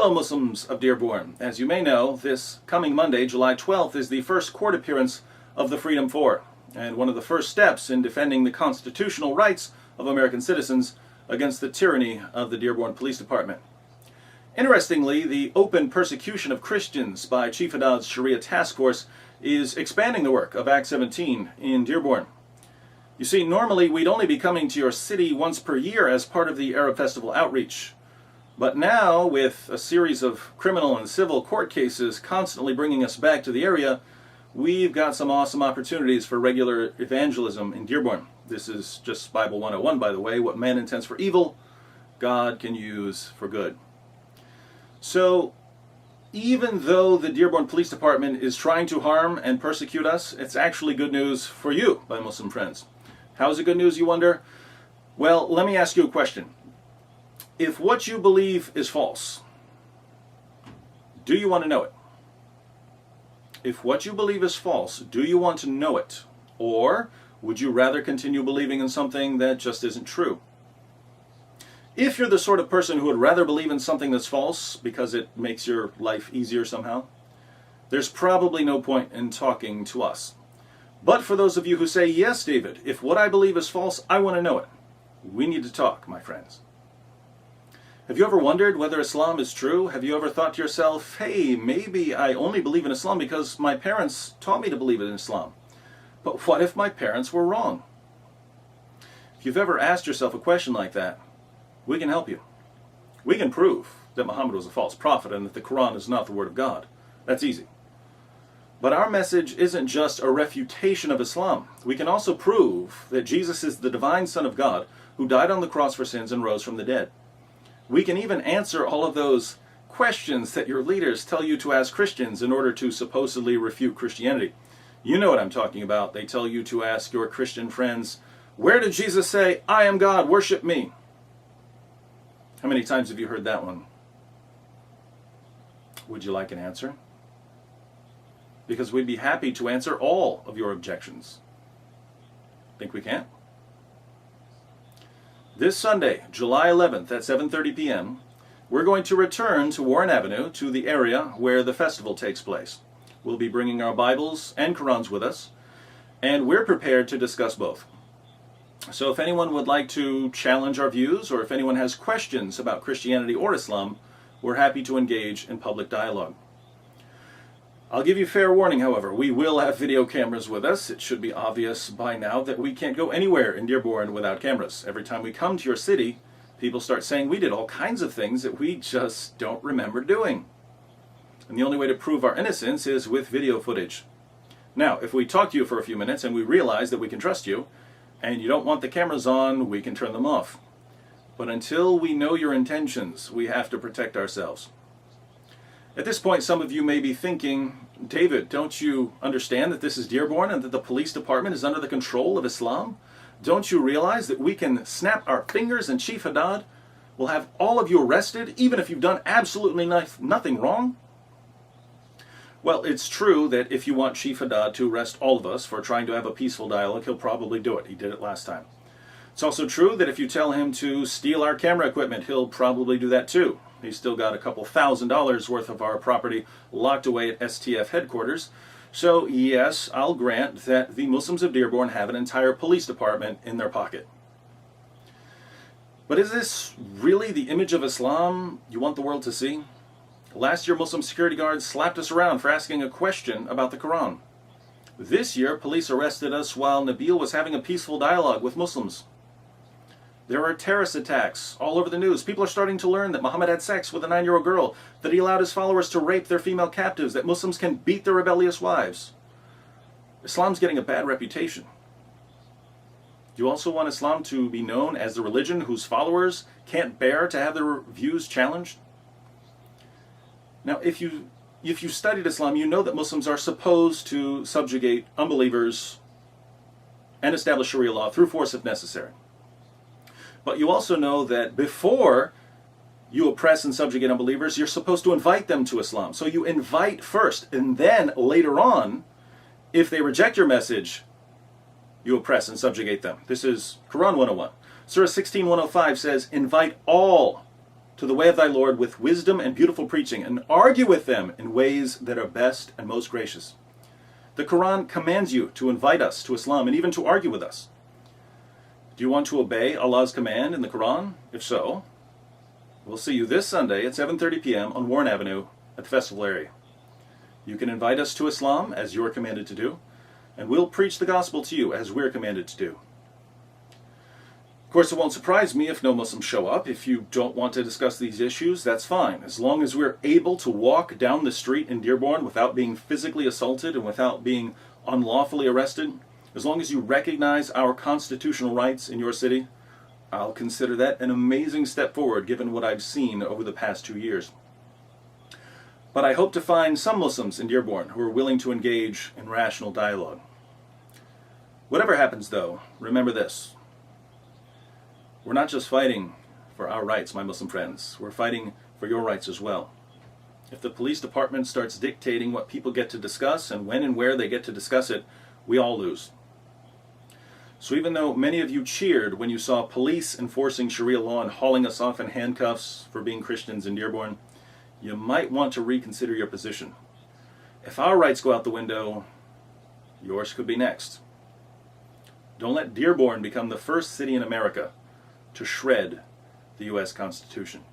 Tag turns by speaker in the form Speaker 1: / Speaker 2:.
Speaker 1: Fellow Muslims of Dearborn, as you may know, this coming Monday, July 12th, is the first court appearance of the Freedom 4, and one of the first steps in defending the constitutional rights of American citizens against the tyranny of the Dearborn Police Department. Interestingly, the open persecution of Christians by Chief Haddad's Sharia task force is expanding the work of Act 17 in Dearborn. You see, normally we'd only be coming to your city once per year as part of the Arab Festival outreach. But now, with a series of criminal and civil court cases constantly bringing us back to the area, we've got some awesome opportunities for regular evangelism in Dearborn. This is just Bible 101, by the way. What man intends for evil, God can use for good. So, even though the Dearborn Police Department is trying to harm and persecute us, it's actually good news for you, my Muslim friends. How is it good news, you wonder? Well, let me ask you a question. If what you believe is false, do you want to know it? If what you believe is false, do you want to know it? Or would you rather continue believing in something that just isn't true? If you're the sort of person who would rather believe in something that's false because it makes your life easier somehow, there's probably no point in talking to us. But for those of you who say, yes, David, if what I believe is false, I want to know it, we need to talk, my friends. Have you ever wondered whether Islam is true? Have you ever thought to yourself, hey, maybe I only believe in Islam because my parents taught me to believe in Islam. But what if my parents were wrong? If you've ever asked yourself a question like that, we can help you. We can prove that Muhammad was a false prophet and that the Quran is not the word of God. That's easy. But our message isn't just a refutation of Islam. We can also prove that Jesus is the divine Son of God who died on the cross for sins and rose from the dead. We can even answer all of those questions that your leaders tell you to ask Christians in order to supposedly refute Christianity. You know what I'm talking about. They tell you to ask your Christian friends, where did Jesus say, I am God, worship me? How many times have you heard that one? Would you like an answer? Because we'd be happy to answer all of your objections. Think we can? This Sunday, July 11th at 7:30 p.m., we're going to return to Warren Avenue to the area where the festival takes place. We'll be bringing our Bibles and Qurans with us, and we're prepared to discuss both. So if anyone would like to challenge our views, or if anyone has questions about Christianity or Islam, we're happy to engage in public dialogue. I'll give you fair warning, however. We will have video cameras with us. It should be obvious by now that we can't go anywhere in Dearborn without cameras. Every time we come to your city, people start saying we did all kinds of things that we just don't remember doing. And the only way to prove our innocence is with video footage. Now, if we talk to you for a few minutes and we realize that we can trust you, and you don't want the cameras on, we can turn them off. But until we know your intentions, we have to protect ourselves. At this point, some of you may be thinking, David, don't you understand that this is Dearborn and that the police department is under the control of Islam? Don't you realize that we can snap our fingers and Chief Haddad will have all of you arrested, even if you've done absolutely nothing wrong? Well, it's true that if you want Chief Haddad to arrest all of us for trying to have a peaceful dialogue, he'll probably do it. He did it last time. It's also true that if you tell him to steal our camera equipment, he'll probably do that too. He's still got a couple $1,000s worth of our property locked away at STF headquarters. So yes, I'll grant that the Muslims of Dearborn have an entire police department in their pocket. But is this really the image of Islam you want the world to see? Last year, Muslim security guards slapped us around for asking a question about the Quran. This year, police arrested us while Nabil was having a peaceful dialogue with Muslims. There are terrorist attacks all over the news. People are starting to learn that Muhammad had sex with a 9-year-old girl, that he allowed his followers to rape their female captives, that Muslims can beat their rebellious wives. Islam's getting a bad reputation. Do you also want Islam to be known as the religion whose followers can't bear to have their views challenged? Now, if you studied Islam, you know that Muslims are supposed to subjugate unbelievers and establish Sharia law through force if necessary. But you also know that before you oppress and subjugate unbelievers, you're supposed to invite them to Islam. So you invite first, and then later on, if they reject your message, you oppress and subjugate them. This is Quran 101. Surah 16:105 says, invite all to the way of thy Lord with wisdom and beautiful preaching, and argue with them in ways that are best and most gracious. The Quran commands you to invite us to Islam and even to argue with us. Do you want to obey Allah's command in the Quran? If so, we'll see you this Sunday at 7:30 p.m. on Warren Avenue at the festival area. You can invite us to Islam as you're commanded to do, and we'll preach the gospel to you as we're commanded to do. Of course, it won't surprise me if no Muslims show up. If you don't want to discuss these issues, that's fine. As long as we're able to walk down the street in Dearborn without being physically assaulted and without being unlawfully arrested, as long as you recognize our constitutional rights in your city, I'll consider that an amazing step forward given what I've seen over the past 2 years. But I hope to find some Muslims in Dearborn who are willing to engage in rational dialogue. Whatever happens, though, remember this. We're not just fighting for our rights, my Muslim friends. We're fighting for your rights as well. If the police department starts dictating what people get to discuss and when and where they get to discuss it, we all lose. So even though many of you cheered when you saw police enforcing Sharia law and hauling us off in handcuffs for being Christians in Dearborn, you might want to reconsider your position. If our rights go out the window, yours could be next. Don't let Dearborn become the first city in America to shred the U.S. Constitution.